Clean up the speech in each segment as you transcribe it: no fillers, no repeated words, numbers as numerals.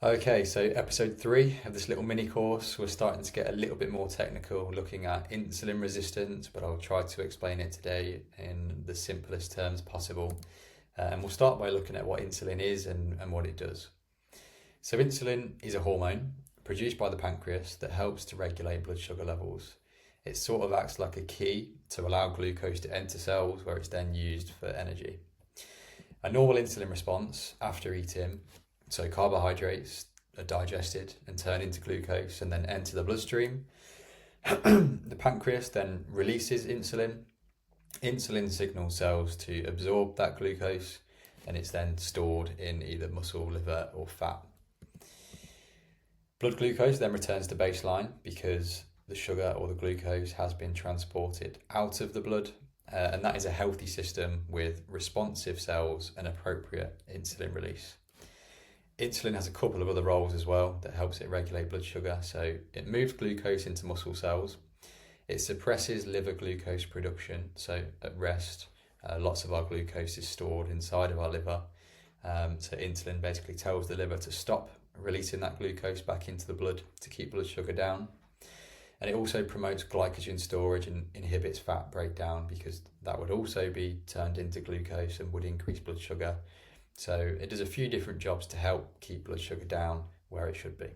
Okay, so episode 3 of this little mini course, we're starting to get a little bit more technical, looking at insulin resistance, but I'll try to explain it today in the simplest terms possible. And we'll start by looking at what insulin is and what it does. So insulin is a hormone produced by the pancreas that helps to regulate blood sugar levels. It sort of acts like a key to allow glucose to enter cells where it's then used for energy. A normal insulin response after eating, so carbohydrates are digested and turn into glucose and then enter the bloodstream. The pancreas then releases insulin. Insulin signals cells to absorb that glucose, and it's then stored in either muscle, liver, or fat. Blood glucose then returns to baseline because the sugar or the glucose has been transported out of the blood, and that is a healthy system with responsive cells and appropriate insulin release. Insulin has a couple of other roles as well that helps it regulate blood sugar. So it moves glucose into muscle cells. It suppresses liver glucose production. So at rest, lots of our glucose is stored inside of our liver. So insulin basically tells the liver to stop releasing that glucose back into the blood to keep blood sugar down. And it also promotes glycogen storage and inhibits fat breakdown because that would also be turned into glucose and would increase blood sugar. So it does a few different jobs to help keep blood sugar down where it should be.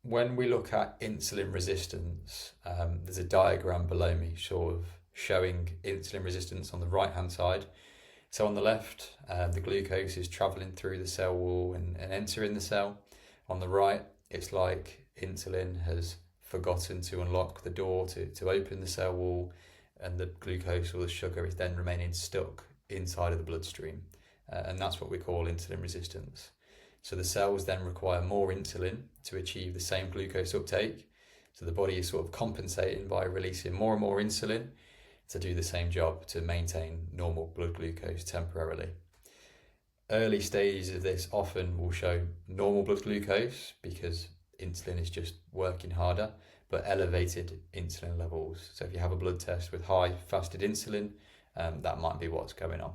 When we look at insulin resistance, there's a diagram below me sort of showing insulin resistance on the right hand side. So on the left, the glucose is traveling through the cell wall and entering the cell. On the right, it's like insulin has forgotten to unlock the door to open the cell wall, and the glucose or the sugar is then remaining stuck inside of the bloodstream, and that's what we call insulin resistance. So the cells then require more insulin to achieve the same glucose uptake. So the body is sort of compensating by releasing more and more insulin to do the same job to maintain normal blood glucose temporarily. Early stages of this often will show normal blood glucose because insulin is just working harder, but elevated insulin levels. So if you have a blood test with high fasted insulin, that might be what's going on.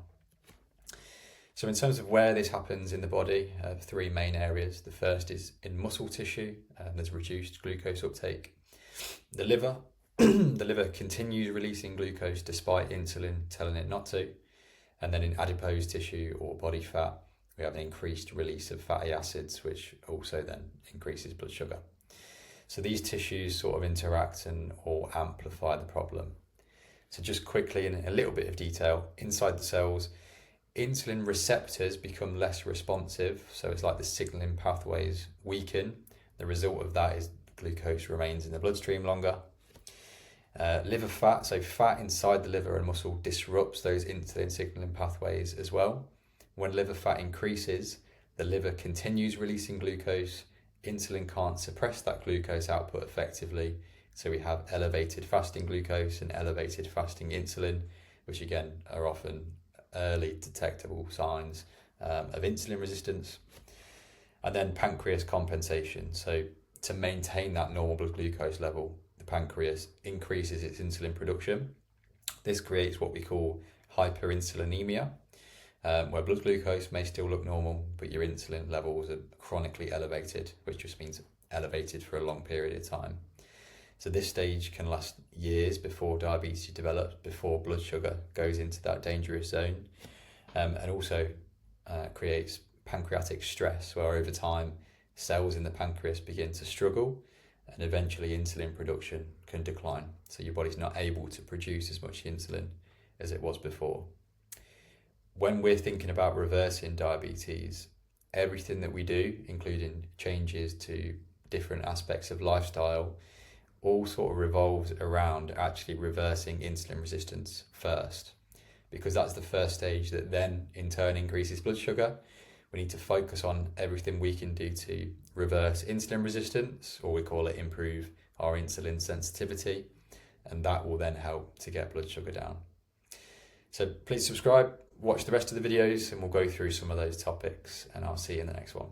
So in terms of where this happens in the body, 3 main areas. The first is in muscle tissue, there's reduced glucose uptake. The liver, the liver continues releasing glucose despite insulin telling it not to. And then in adipose tissue or body fat, we have an increased release of fatty acids, which also then increases blood sugar. So these tissues sort of interact or amplify the problem. So just quickly, in a little bit of detail, inside the cells, insulin receptors become less responsive. So it's like the signaling pathways weaken. The result of that is glucose remains in the bloodstream longer. Liver fat, so fat inside the liver and muscle disrupts those insulin signaling pathways as well. When liver fat increases, the liver continues releasing glucose. Insulin can't suppress that glucose output effectively. So we have elevated fasting glucose and elevated fasting insulin, which again are often early detectable signs of insulin resistance. And then pancreas compensation. So to maintain that normal blood glucose level, the pancreas increases its insulin production. This creates what we call hyperinsulinemia, where blood glucose may still look normal, but your insulin levels are chronically elevated, which just means elevated for a long period of time. So this stage can last years before diabetes develops, before blood sugar goes into that dangerous zone, and also creates pancreatic stress, where over time cells in the pancreas begin to struggle and eventually insulin production can decline. So your body's not able to produce as much insulin as it was before. When we're thinking about reversing diabetes, everything that we do, including changes to different aspects of lifestyle, all sort of revolves around actually reversing insulin resistance first, because that's the first stage that then in turn increases blood sugar. We need to focus on everything we can do to reverse insulin resistance, or we call it improve our insulin sensitivity, and that will then help to get blood sugar down. So please subscribe, watch the rest of the videos, and we'll go through some of those topics, and I'll see you in the next one.